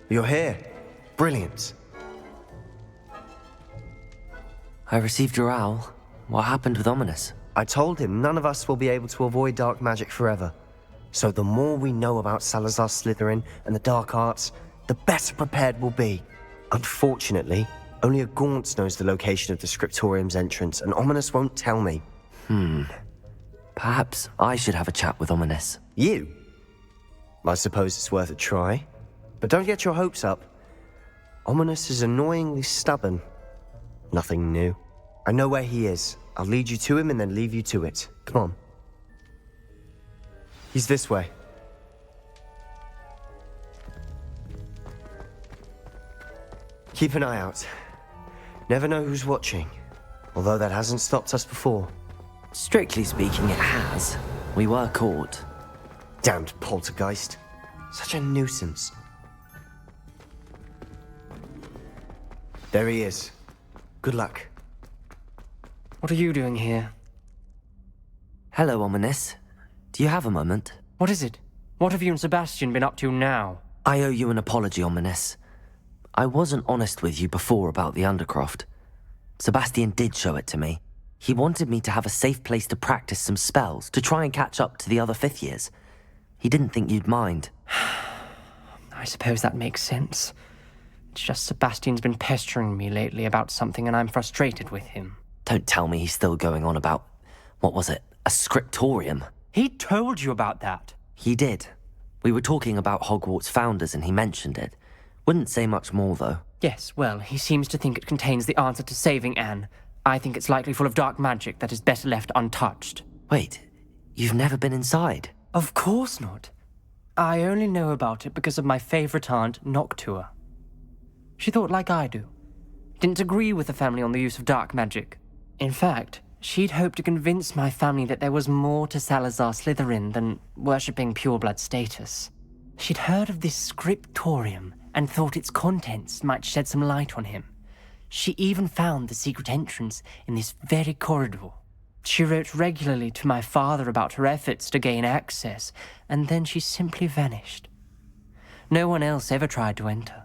You're here. Brilliant. I received your owl. What happened with Ominous? I told him none of us will be able to avoid dark magic forever. So the more we know about Salazar Slytherin and the dark arts, the better prepared we'll be. Unfortunately, only a Gaunt knows the location of the Scryptorium's entrance, and Ominous won't tell me. Perhaps I should have a chat with Ominous. You? I suppose it's worth a try. But don't get your hopes up. Ominous is annoyingly stubborn. Nothing new. I know where he is. I'll lead you to him and then leave you to it. Come on. He's this way. Keep an eye out. Never know who's watching. Although that hasn't stopped us before. Strictly speaking, it has. We were caught. Damned poltergeist. Such a nuisance. There he is. Good luck. What are you doing here? Hello, Ominous. Do you have a moment? What is it? What have you and Sebastian been up to now? I owe you an apology, Ominous. I wasn't honest with you before about the Undercroft. Sebastian did show it to me. He wanted me to have a safe place to practice some spells, to try and catch up to the other fifth years. He didn't think you'd mind. I suppose that makes sense. It's just Sebastian's been pestering me lately about something and I'm frustrated with him. Don't tell me he's still going on about, what was it, a Scryptorium? He told you about that. He did. We were talking about Hogwarts founders and he mentioned it. Wouldn't say much more, though. Yes, well, he seems to think it contains the answer to saving Anne. I think it's likely full of dark magic that is better left untouched. Wait, you've never been inside? Of course not. I only know about it because of my favorite aunt, Noctua. She thought like I do. Didn't agree with the family on the use of dark magic. In fact, she'd hoped to convince my family that there was more to Salazar Slytherin than worshipping pureblood status. She'd heard of this Scryptorium and thought its contents might shed some light on him. She even found the secret entrance in this very corridor. She wrote regularly to my father about her efforts to gain access, and then she simply vanished. No one else ever tried to enter.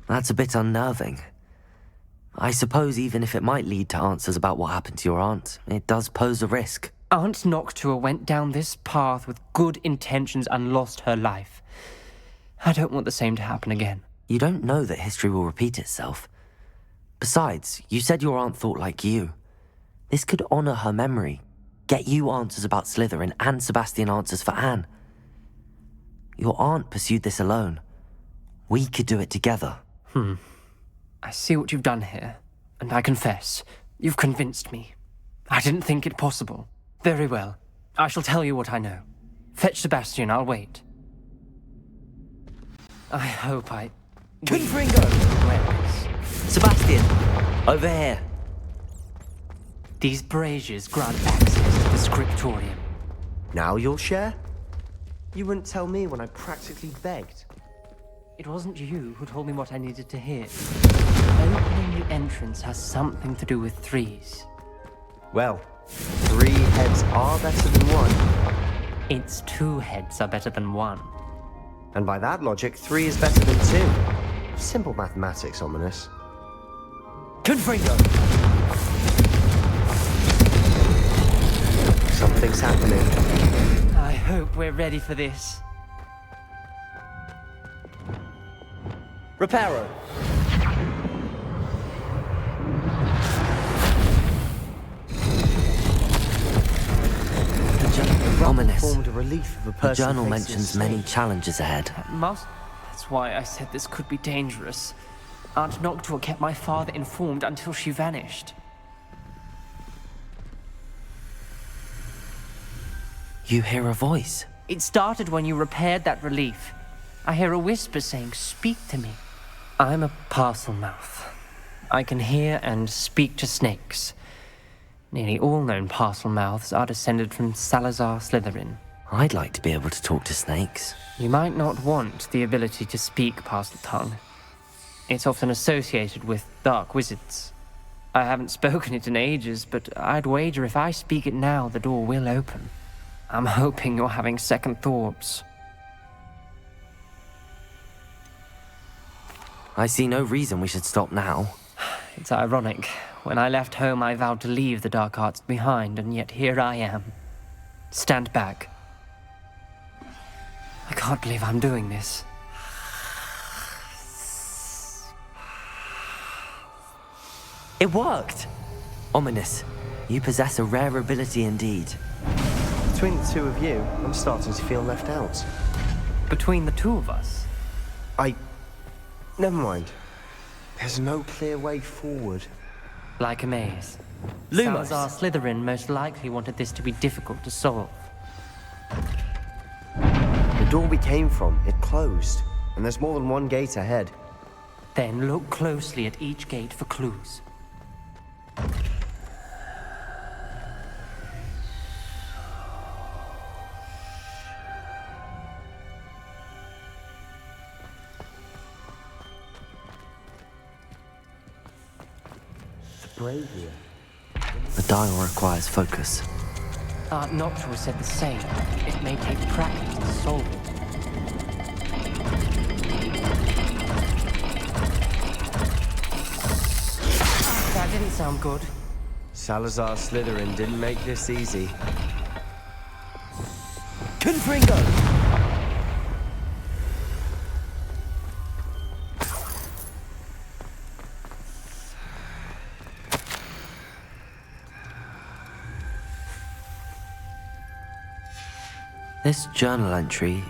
That's a bit unnerving. I suppose even if it might lead to answers about what happened to your aunt, it does pose a risk. Aunt Noctua went down this path with good intentions and lost her life. I don't want the same to happen again. You don't know that history will repeat itself. Besides, you said your aunt thought like you. This could honor her memory, get you answers about Slytherin and Sebastian answers for Anne. Your aunt pursued this alone. We could do it together. I see what you've done here, and I confess, you've convinced me. I didn't think it possible. Very well. I shall tell you what I know. Fetch Sebastian, I'll wait. I hope I... Confringo! Sebastian! Over here! These braziers grant access to the Scryptorium. Now you'll share? You wouldn't tell me when I practically begged. It wasn't you who told me what I needed to hear. Opening the entrance has something to do with threes. Well, 3 heads are better than 1. Its 2 heads are better than 1. And by that logic, 3 is better than 2. Simple mathematics, Ominous. Confringo! Something's happening. I hope we're ready for this. Reparo! Ominous. Formed a relief of a The person journal facing mentions a many snake. challenges ahead. That's why I said this could be dangerous. Aunt Noctua kept my father informed until she vanished. You hear a voice. It started when you repaired that relief. I hear a whisper saying, "Speak to me." I'm a parcel mouth. I can hear and speak to snakes. Nearly all known parcel mouths are descended from Salazar Slytherin. I'd like to be able to talk to snakes. You might not want the ability to speak parcel tongue. It's often associated with dark wizards. I haven't spoken it in ages, but I'd wager if I speak it now, the door will open. I'm hoping you're having second thoughts. I see no reason we should stop now. It's ironic. When I left home, I vowed to leave the dark arts behind, and yet here I am. Stand back. I can't believe I'm doing this. It worked! Ominous, you possess a rare ability indeed. Between the two of you, I'm starting to feel left out. Between the two of us, Never mind. There's no clear way forward. like a maze. Lumos! Salazar Slytherin most likely wanted this to be difficult to solve. The door we came from, it closed. And there's more than one gate ahead. Then look closely at each gate for clues. Brazier. The dial requires focus. Aunt Noctua said the same. It may take practice to solve it. That didn't sound good. Salazar Slytherin didn't make this easy. Confringo! This journal entry,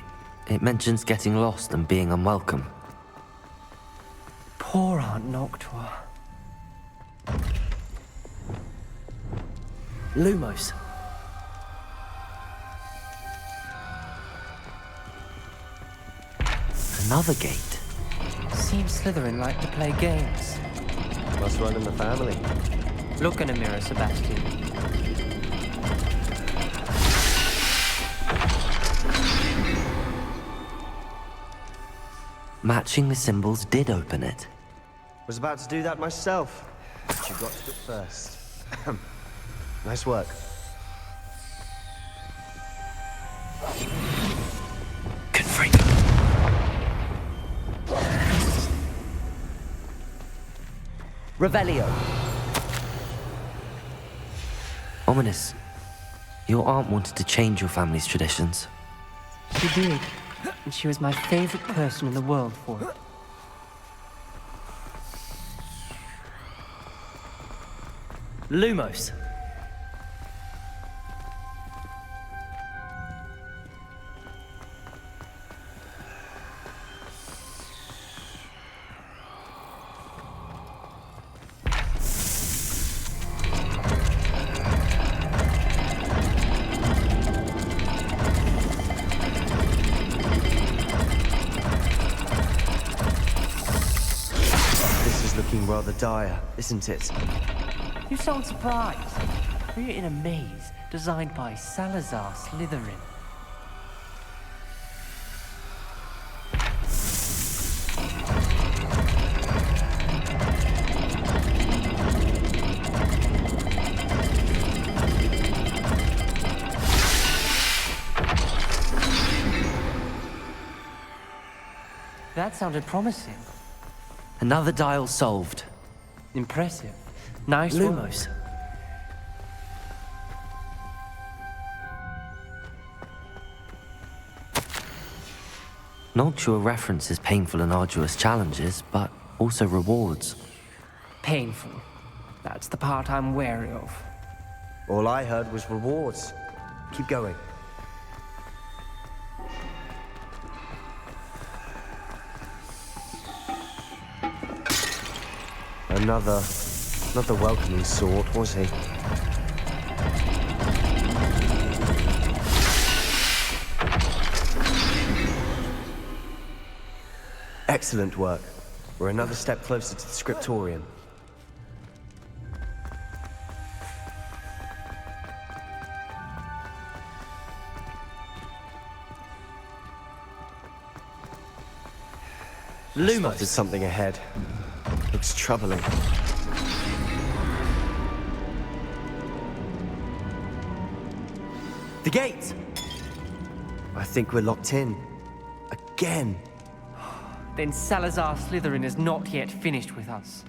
it mentions getting lost and being unwelcome. Poor Aunt Noctua. Lumos. Another gate. Seems Slytherin like to play games. Must run in the family. Look in a mirror, Sebastian. Matching the symbols did open it. Was about to do that myself. But you got to it first. Nice work. Confringo. Revelio. Ominous, your aunt wanted to change your family's traditions. She did. And she was my favorite person in the world for it. Lumos. This is looking rather dire, isn't it? You sound surprised. We're in a maze designed by Salazar Slytherin. That sounded promising. Another dial solved. Impressive. Nice Lumos. Noctua references painful and arduous challenges, but also rewards. Painful. That's the part I'm wary of. All I heard was rewards. Keep going. Not the welcoming sort, was he? Excellent work. We're another step closer to the Scryptorium. Spotted something ahead. Looks troubling. The gate! I think we're locked in. Again. then Salazar Slytherin is not yet finished with us.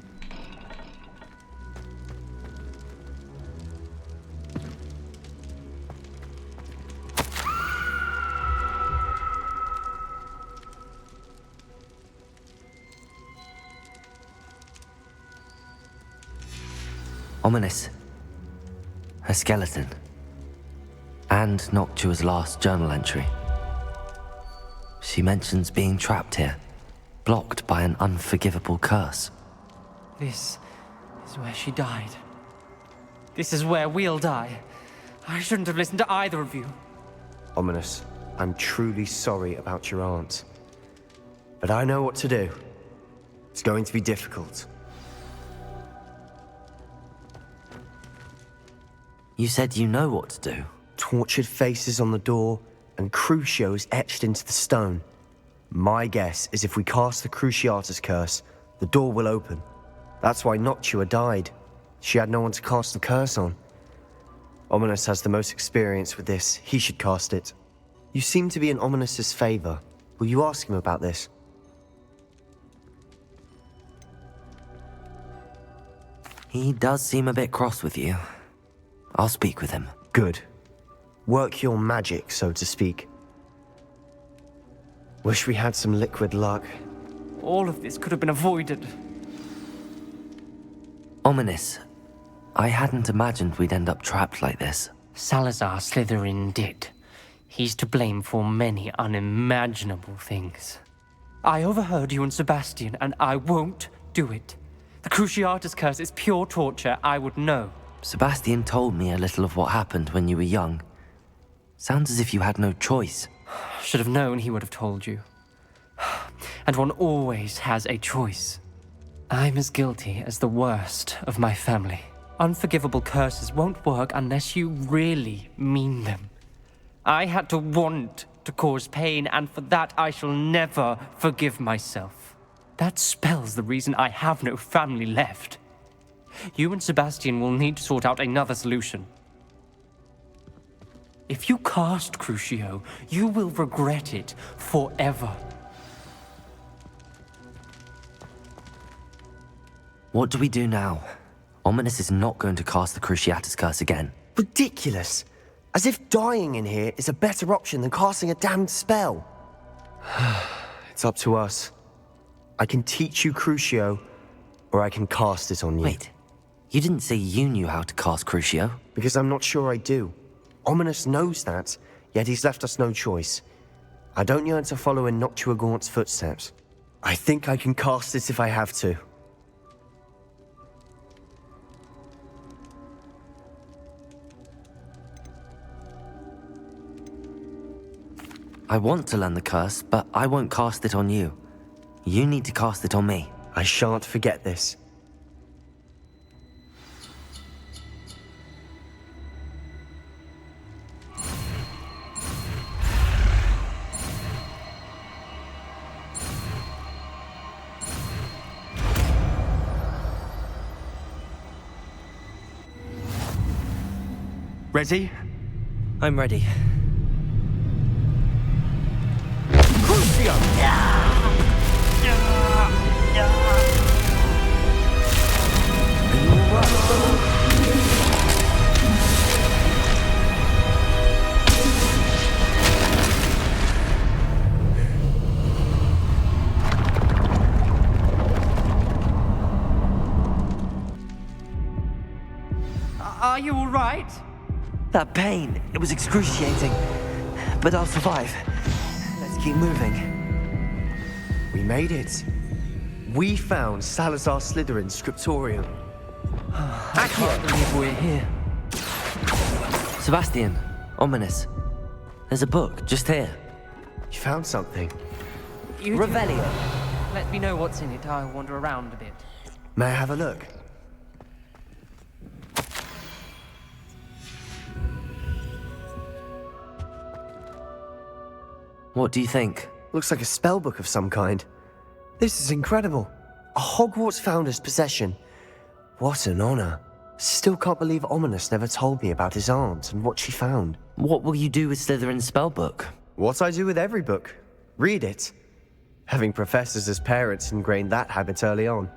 Ominous. Her skeleton. And Noctua's last journal entry. She mentions being trapped here, blocked by an unforgivable curse. This is where she died. This is where we'll die. I shouldn't have listened to either of you. Ominous, I'm truly sorry about your aunt. But I know what to do. It's going to be difficult. You said you know what to do. Tortured faces on the door and Crucios etched into the stone. My guess is if we cast the Cruciatus curse, the door will open. That's why Noctua died. She had no one to cast the curse on. Ominous has the most experience with this. He should cast it. You seem to be in Ominous's favor. Will you ask him about this? He does seem a bit cross with you. I'll speak with him. Good. Work your magic, so to speak. Wish we had some liquid luck. All of this could have been avoided. Ominous. I hadn't imagined we'd end up trapped like this. Salazar Slytherin did. He's to blame for many unimaginable things. I overheard you and Sebastian, and I won't do it. The Cruciatus curse is pure torture, I would know. Sebastian told me a little of what happened when you were young. Sounds as if you had no choice. Should have known he would have told you. And one always has a choice. I'm as guilty as the worst of my family. Unforgivable curses won't work unless you really mean them. I had to want to cause pain, and for that I shall never forgive myself. That spells the reason I have no family left. You and Sebastian will need to sort out another solution. If you cast Crucio, you will regret it forever. What do we do now? Ominous is not going to cast the Cruciatus curse again. Ridiculous! As if dying in here is a better option than casting a damned spell. It's up to us. I can teach you Crucio, or I can cast it on you. Wait, you didn't say you knew how to cast Crucio? Because I'm not sure I do. Ominous knows that, yet he's left us no choice. I don't yearn to follow in Noctua Gaunt's footsteps. I think I can cast it if I have to. I want to learn the curse, but I won't cast it on you. You need to cast it on me. I shan't forget this. Ready? I'm ready. Are you all right? That pain, it was excruciating. But I'll survive. Let's keep moving. We made it. We found Salazar Slytherin's Scryptorium. I can't believe we're here. Sebastian, Ominous. There's a book just here. You found something. You Revelio. Let me know what's in it. I'll wander around a bit. May I have a look? What do you think? Looks like a spellbook of some kind. This is incredible. A Hogwarts founder's possession. What an honor. Still can't believe Ominous never told me about his aunt and what she found. What will you do with Slytherin's spellbook? What I do with every book. Read it. Having professors as parents ingrained that habit early on.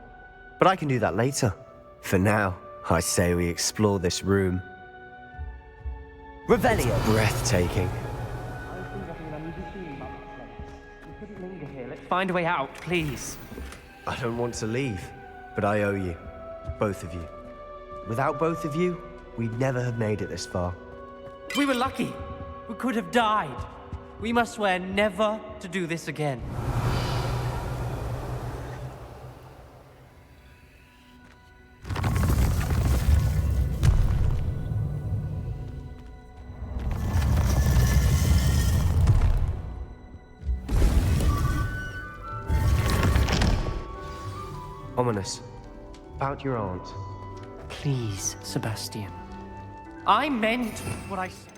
But I can do that later. For now, I say we explore this room. Revelio! Breathtaking. Let's find a way out, please. I don't want to leave, but I owe you. Both of you. Without both of you, we'd never have made it this far. We were lucky. We could have died. We must swear never to do this again. Ominous. About your aunt. Please, Sebastian. I meant what I said.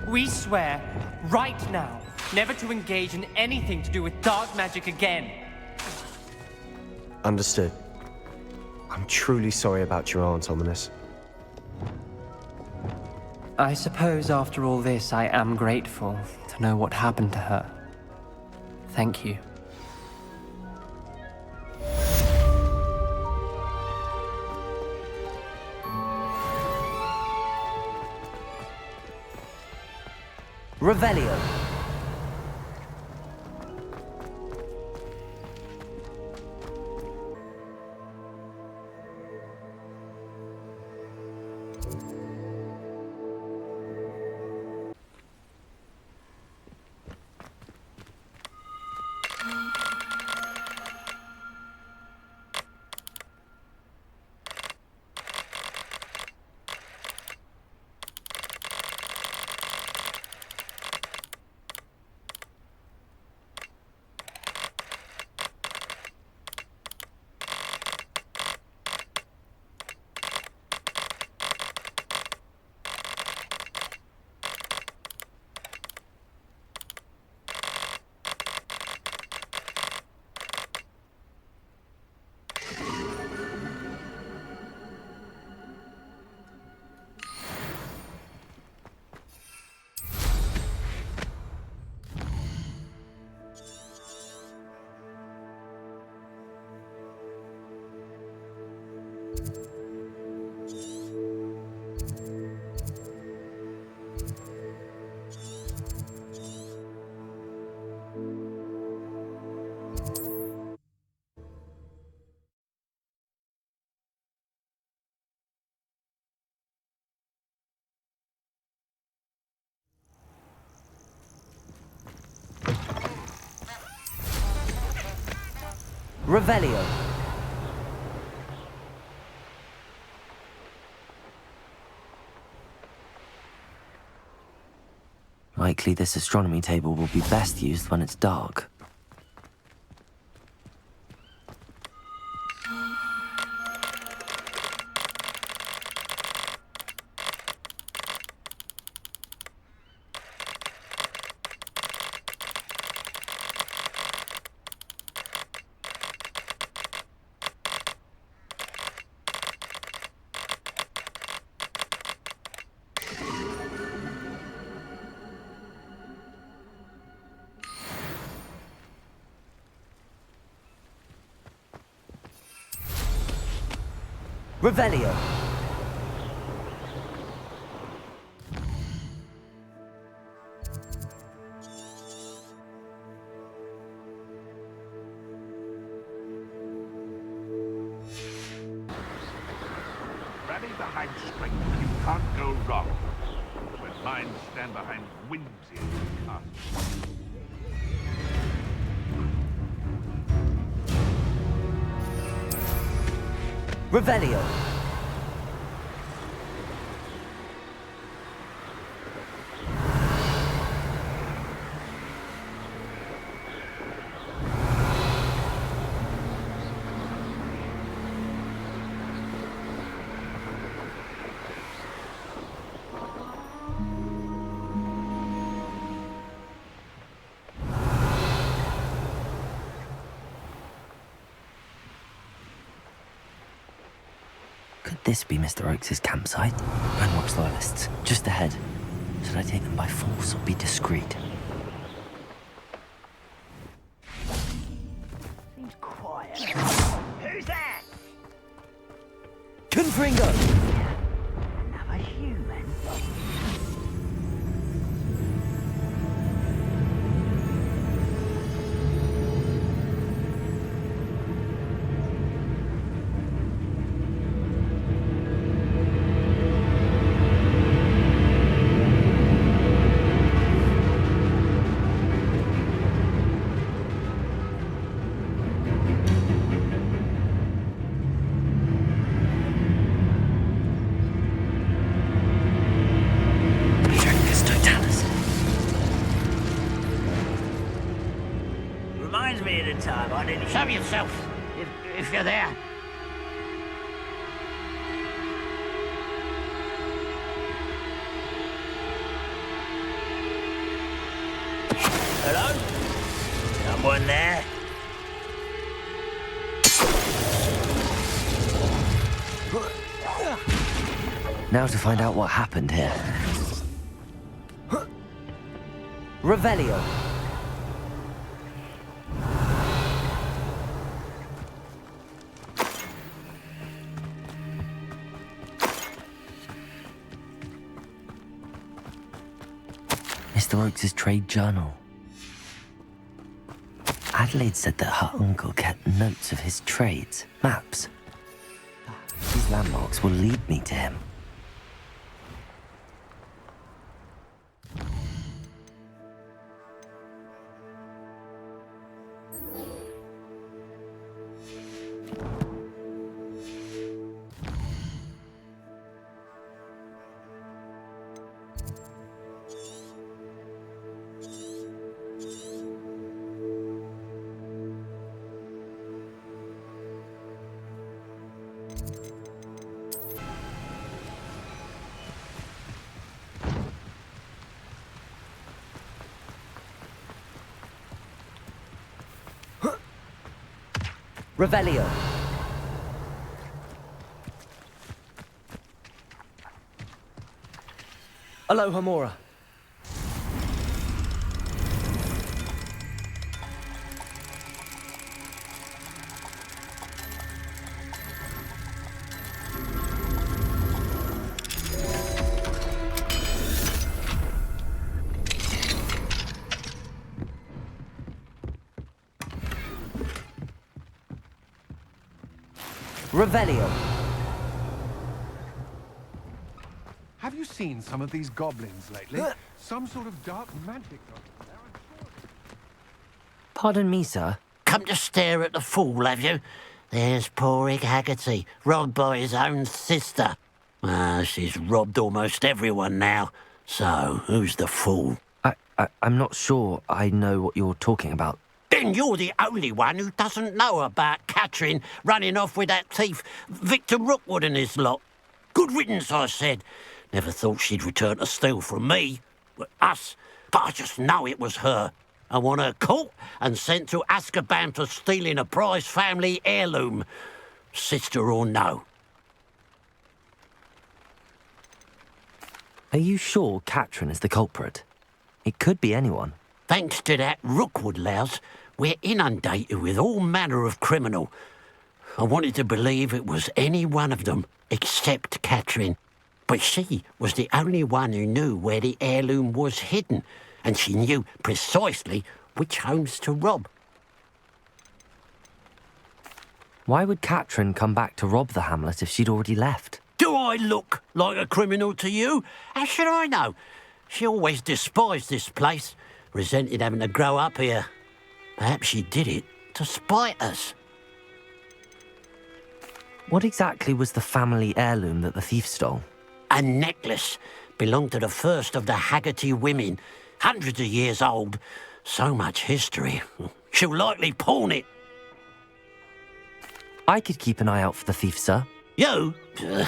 We swear, right now, never to engage in anything to do with dark magic again. Understood. I'm truly sorry about your aunt, Ominous. I suppose after all this, I am grateful to know what happened to her. Thank you. Revelio! Revelio! Likely this astronomy table will be best used when it's dark. Revelio! Rally behind strength, you can't go wrong. When minds stand behind whimsy and cast. Revelio! this be Mr. Oakes' campsite? Unlocked loyalists, just ahead. Should I take them by force or be discreet? Seems quiet. Who's that? Confringo! Another human. Reminds me of the time I didn't show yourself, if you're there. Hello? Someone there? Now to find out what happened here. Revelio! Mr. Oakes' trade journal. Adelaide said that her uncle kept notes of his trades, maps. These landmarks will lead me to him. Revelio! Aloha Mora. Revelio. Have you seen some of these goblins lately? Some sort of dark magic. Pardon me, sir. Come to stare at the fool, have you? There's poor Ig Haggerty, robbed by his own sister. She's robbed almost everyone now. So, who's the fool? I'm not sure I know what you're talking about. Then you're the only one who doesn't know about Catherine running off with that thief, Victor Rookwood and his lot. Good riddance, I said. Never thought she'd return to steal from me, us, but I just know it was her. I want her caught and sent to Azkaban for stealing a prize family heirloom, sister or no. Are you sure Catherine is the culprit? It could be anyone. Thanks to that Rookwood louse, we're inundated with all manner of criminal. I wanted to believe it was any one of them, except Catherine. But she was the only one who knew where the heirloom was hidden, and she knew precisely which homes to rob. Why would Catherine come back to rob the hamlet if she'd already left? Do I look like a criminal to you? How should I know? She always despised this place, resented having to grow up here. Perhaps she did it to spite us. What exactly was the family heirloom that the thief stole? A necklace belonged to the first of the Haggerty women, hundreds of years old. So much history. She'll likely pawn it. I could keep an eye out for the thief, sir. You? Ugh.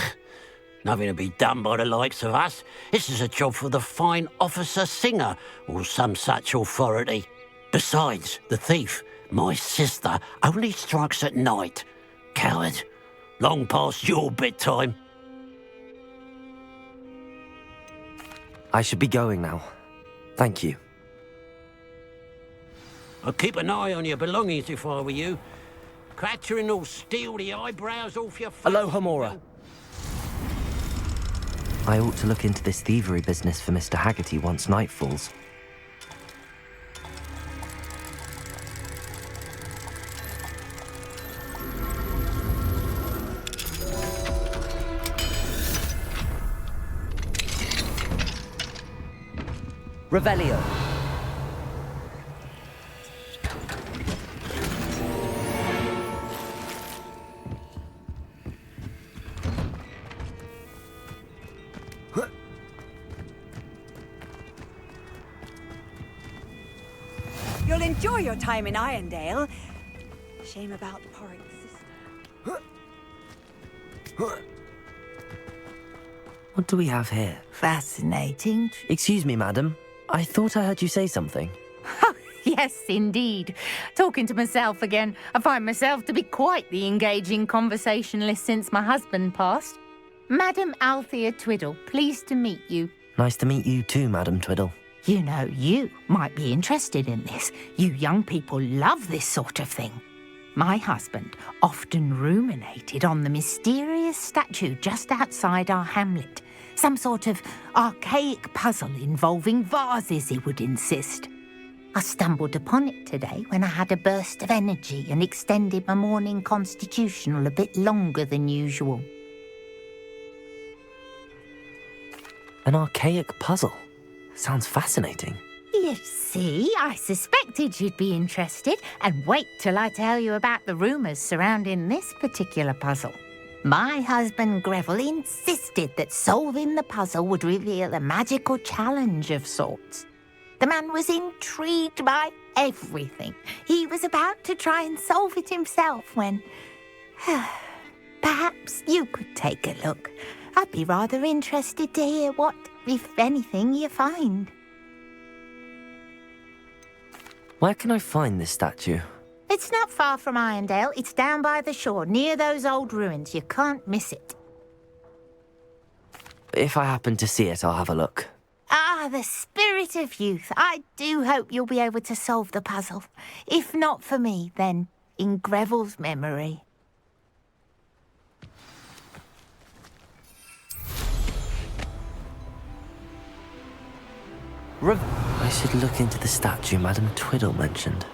Nothing to be done by the likes of us. This is a job for the fine officer Singer, or some such authority. Besides, the thief, my sister, only strikes at night. Coward. Long past your bedtime. I should be going now. Thank you. I'd keep an eye on your belongings if I were you. Catchering will steal the eyebrows off your face. Aloha, Mora. I ought to look into this thievery business for Mr. Haggerty once night falls. Revelio. You'll enjoy your time in Irondale. Shame about Porrick's sister. What do we have here? Fascinating. Excuse me, madam. I thought I heard you say something. Yes, indeed. Talking to myself again. I find myself to be quite the engaging conversationalist since my husband passed. Madam Althea Twiddle, pleased to meet you. Nice to meet you too, Madam Twiddle. You know, you might be interested in this. You young people love this sort of thing. My husband often ruminated on the mysterious statue just outside our hamlet. Some sort of archaic puzzle involving vases, he would insist. I stumbled upon it today when I had a burst of energy and extended my morning constitutional a bit longer than usual. An archaic puzzle. Sounds fascinating. You see, I suspected you'd be interested, and wait till I tell you about the rumours surrounding this particular puzzle. My husband Greville insisted that solving the puzzle would reveal a magical challenge of sorts. The man was intrigued by everything. He was about to try and solve it himself when... Perhaps you could take a look. I'd be rather interested to hear what, if anything, you find. Where can I find this statue? It's not far from Irondale. It's down by the shore, near those old ruins. You can't miss it. If I happen to see it, I'll have a look. Ah, the spirit of youth. I do hope you'll be able to solve the puzzle. If not for me, then in Greville's memory. I should look into the statue Madam Twiddle mentioned.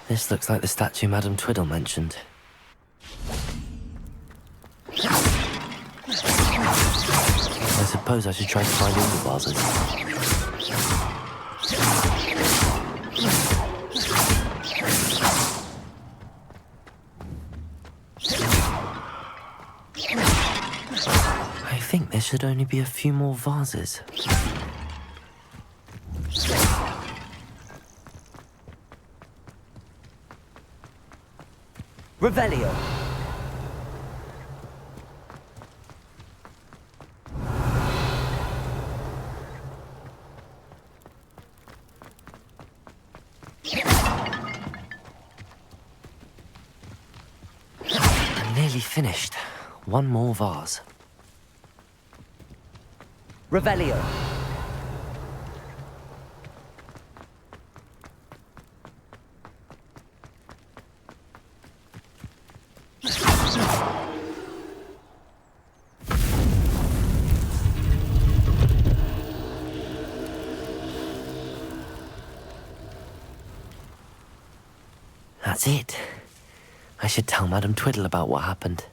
This looks like the statue Madam Twiddle mentioned. I suppose I should try to find all the vases. I think there should only be a few more vases. Revelio. I'm nearly finished. One more vase. Revelio. That's it. I should tell Madam Twiddle about what happened.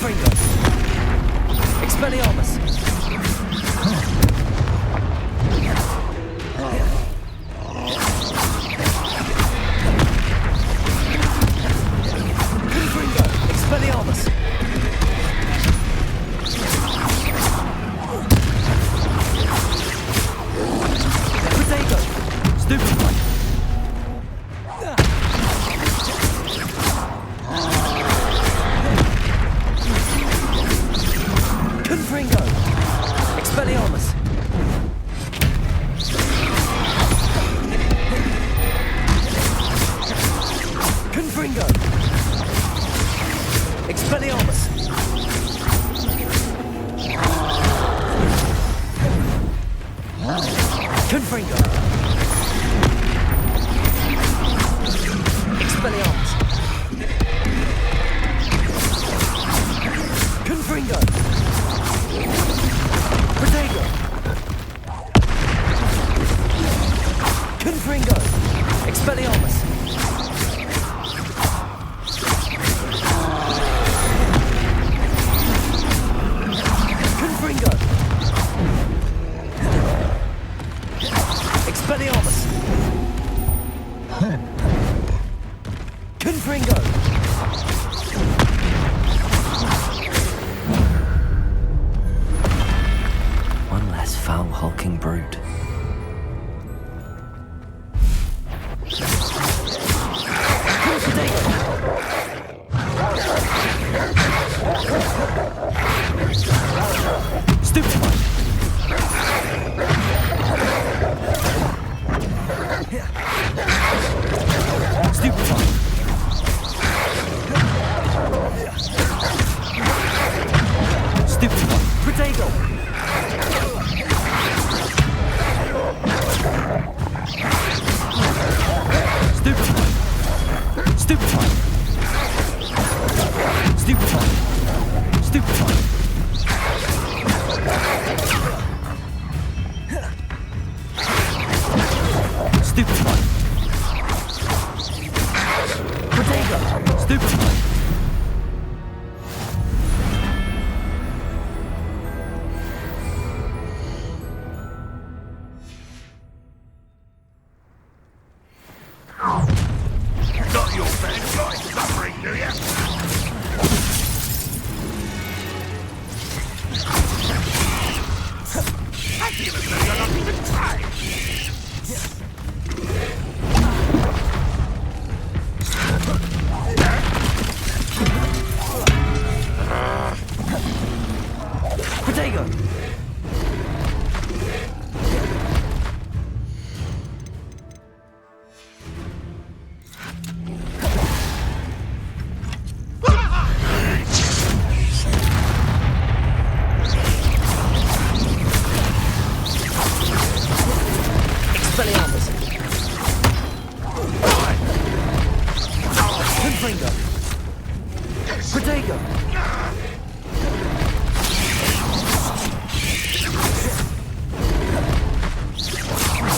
Confringo. Expelliarmus. Confringo. Expelliarmus. Protego. Stupefy. Confringo. Expelliarmus. Confringo. Expelliarmus. Confringo. Expelliarmus. Confringo. Protego. Confringo. Expelliarmus. Confringo. Expelliarmus. Confringo. One less foul, hulking brute. Stupefy. Stupefy. Stupefy. Protego. Stupefy. Stupefy. Stupefy. Stupefy. Stupefy. Protego. Stupefy. Not your bad guy suffering, do you? I feel as though you're not even trying. Protego. Expelliarmus. Confringo. Protego.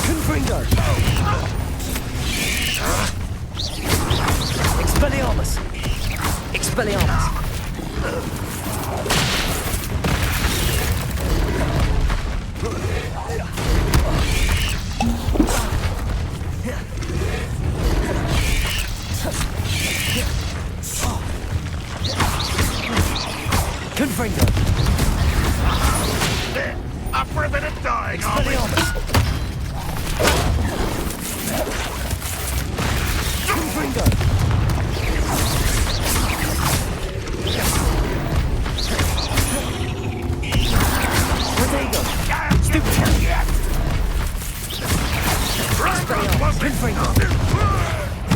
Confringo. Expelliarmus. Expelliarmus. Confringo. Up for a bit of dying, are we? Expelliarmus. Confringo. Protego. Stupefy. Expelliarmus. Confringo.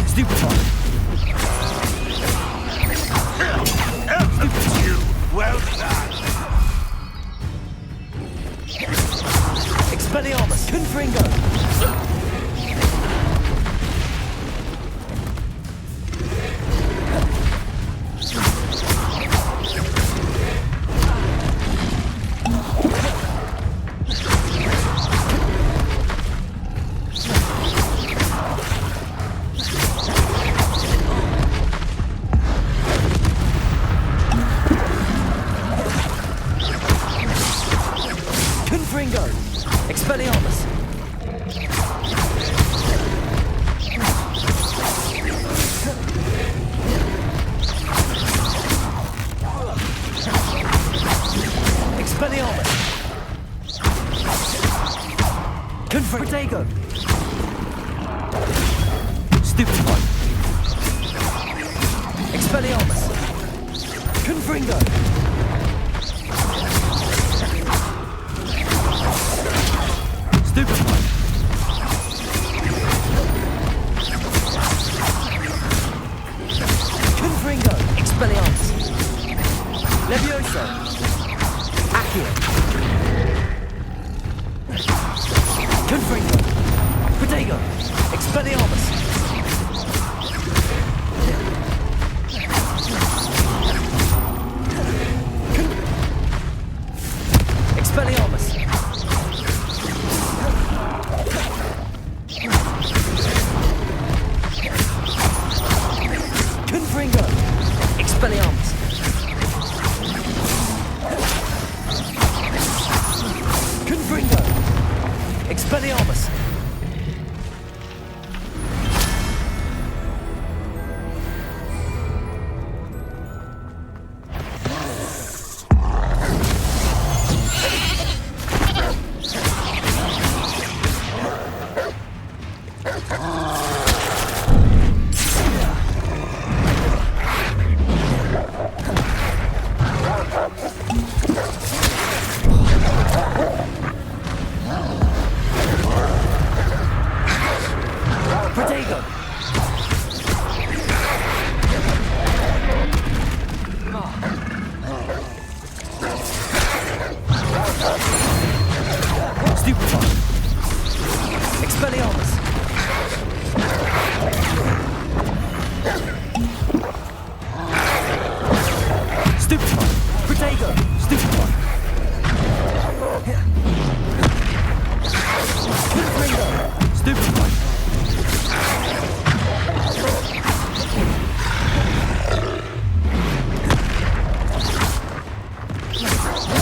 Stupefy. You, well done. Expelliarmus. Confringo. Protego! Stupefy! Expelliarmus! Confringo! Stupefy! Confringo! Expelliarmus! Levioso! Accio! Confringo! Protego! Expelliarmus! Expelliarmus! Confringo! Expelliarmus! Confringo! Expelliarmus! Protego! Stupefy! Expelliarmus! Stupefy! Protego! Stupefy! Confringo! Stupefy!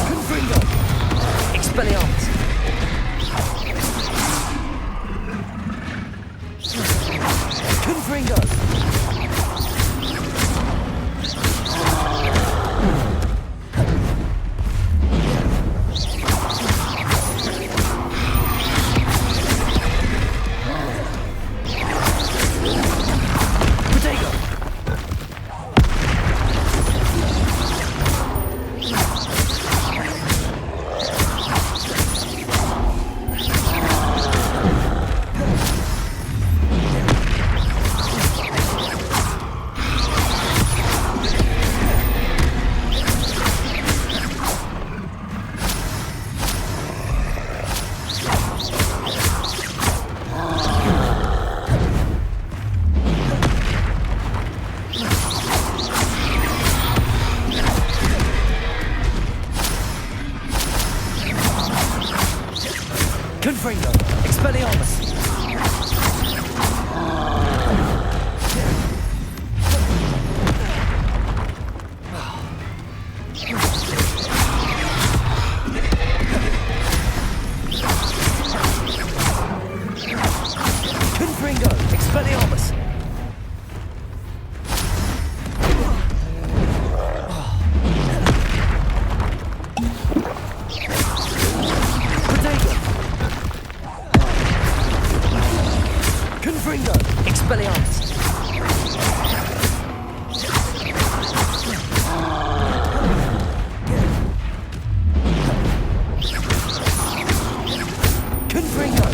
Confringo! Expelliarmus! Confringo! Protego! Confringo! Expelliarmus! Confringo! Expelliarmus! Protego! Confringo! Expelliarmus! Confringo!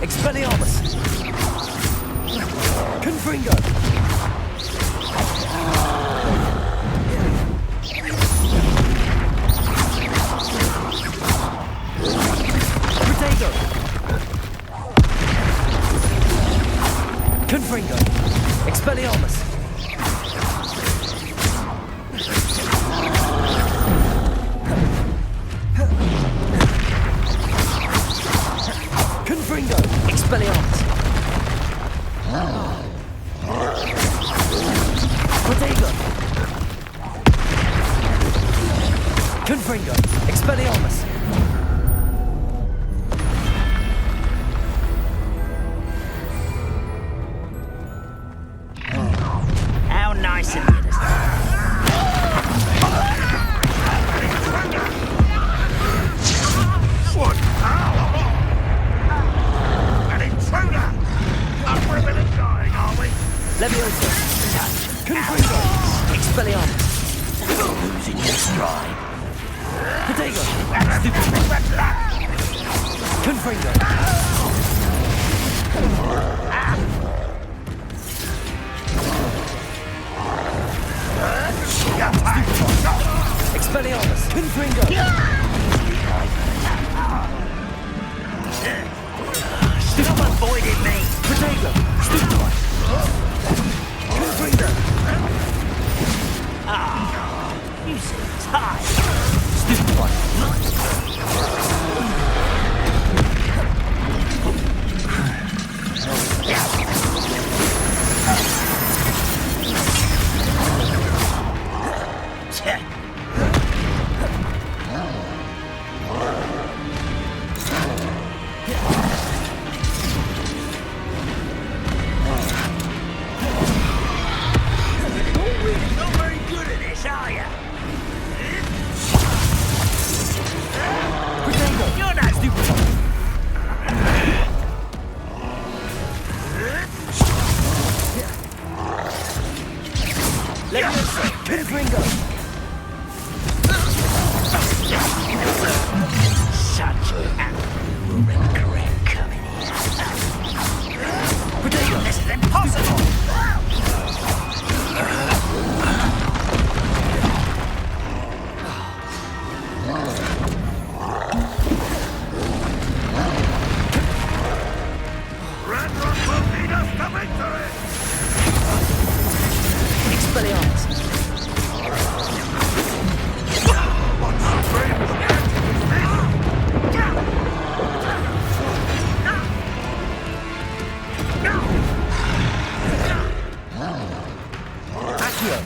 Expelliarmus! Confringo! Protego! Confringo! Expelliarmus! Confringo! Expelliarmus! Protego! Confringo! Expelliarmus! How nice of you to Leviosa! Confringo! Expelliarmus! Losing your stride. Protego! Confringo! Expelliarmus! Confringo! Stop avoiding me! Protego! Stupefy! Confringo! You seem tired. Stupefy! Not very good at this, are you? Protego! You're not Stupefy! Leviosa! Confringo! such an correct coming here. Protego! This is impossible! Ranrock will lead us to victory! Expelliarmus! What strange act is this? Accio!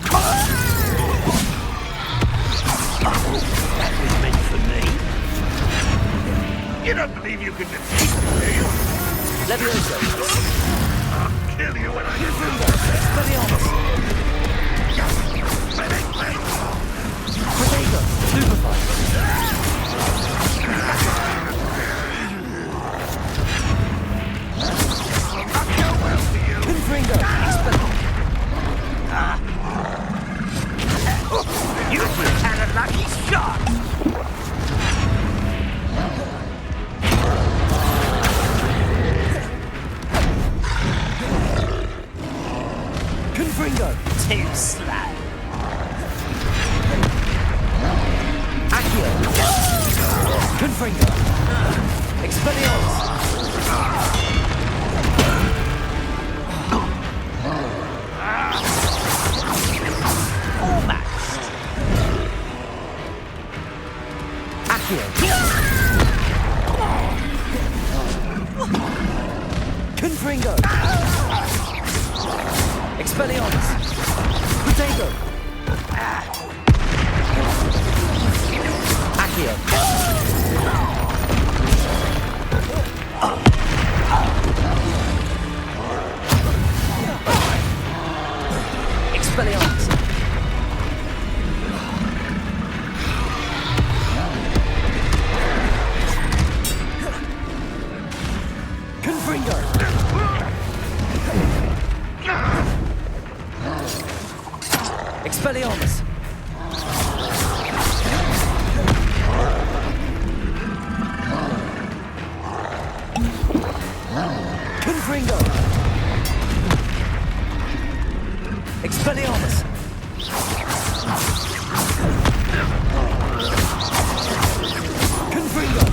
That was meant for me. You don't believe you can defeat me, do you? Leviosa! I'll kill you when I get Expelliarmus! Protego! Stupefy! Confringo! You just had a lucky shot! Confringo! Too slow. Accio! Confringo! Expelliarmus! Almost. Accio! Confringo! Expelliarmus! Protego! Accio! Expelliarmus! Confringo! Expelliarmus! Confringo! Expelliarmus! Confringo!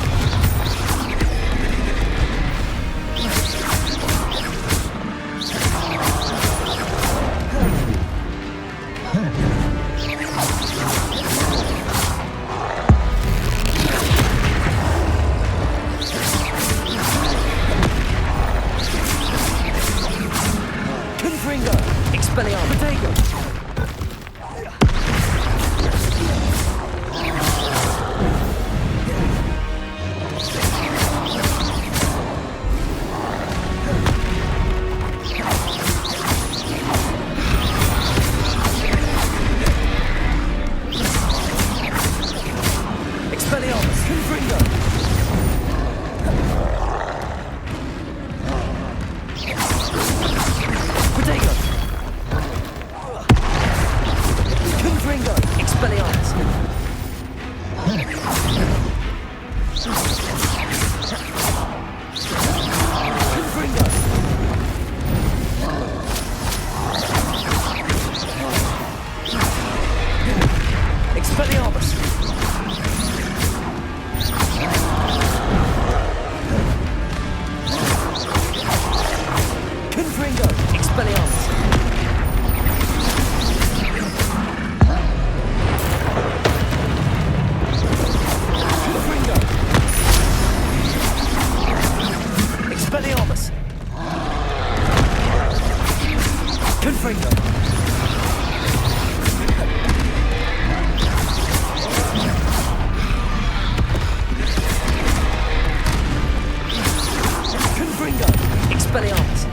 Confringo! Expelliarmus! Protego! Expelliarmus! Confringo! Protego! Confringo. Confringo. Expelliarmus.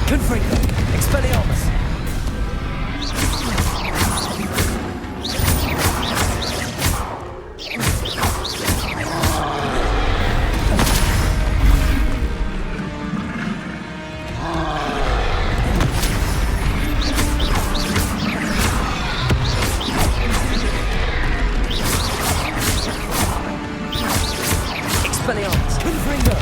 Confringo. Expelliarmus. Expelliarmus. Confringo.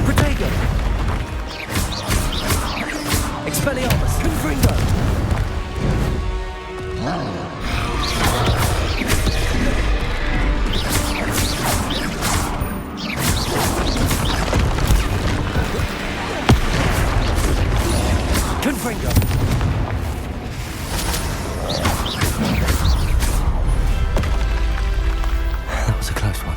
Protego. Expelliarmus. Confringo. Confringo. That was a close one.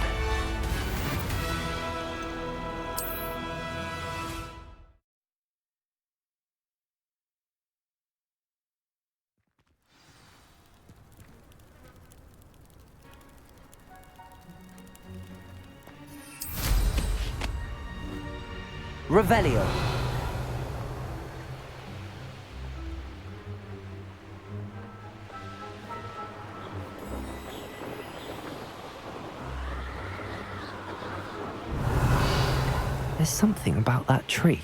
Revelio. There's something about that tree.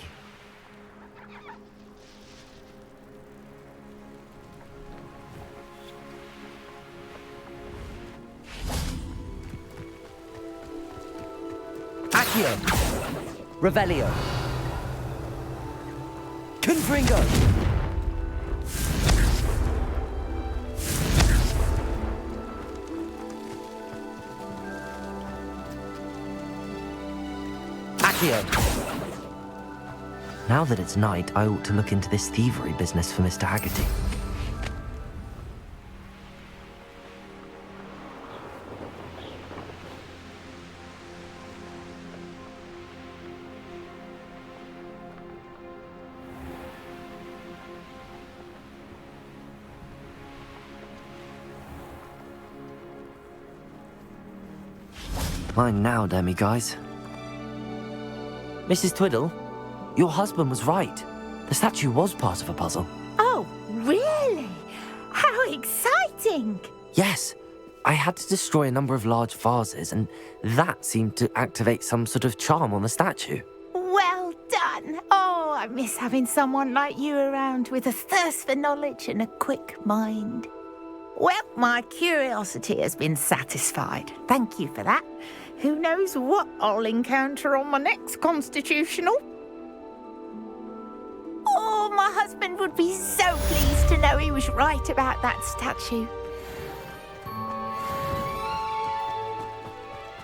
Accio. Revelio. Confringo. Accio. Now that it's night, I ought to look into this thievery business for Mr. Haggerty. Mine now, demiguise. Mrs. Twiddle, your husband was right. The statue was part of a puzzle. Oh, really? How exciting! Yes, I had to destroy a number of large vases, and that seemed to activate some sort of charm on the statue. Well done. Oh, I miss having someone like you around with a thirst for knowledge and a quick mind. Well, my curiosity has been satisfied. Thank you for that. Who knows what I'll encounter on my next constitutional? Oh, my husband would be so pleased to know he was right about that statue.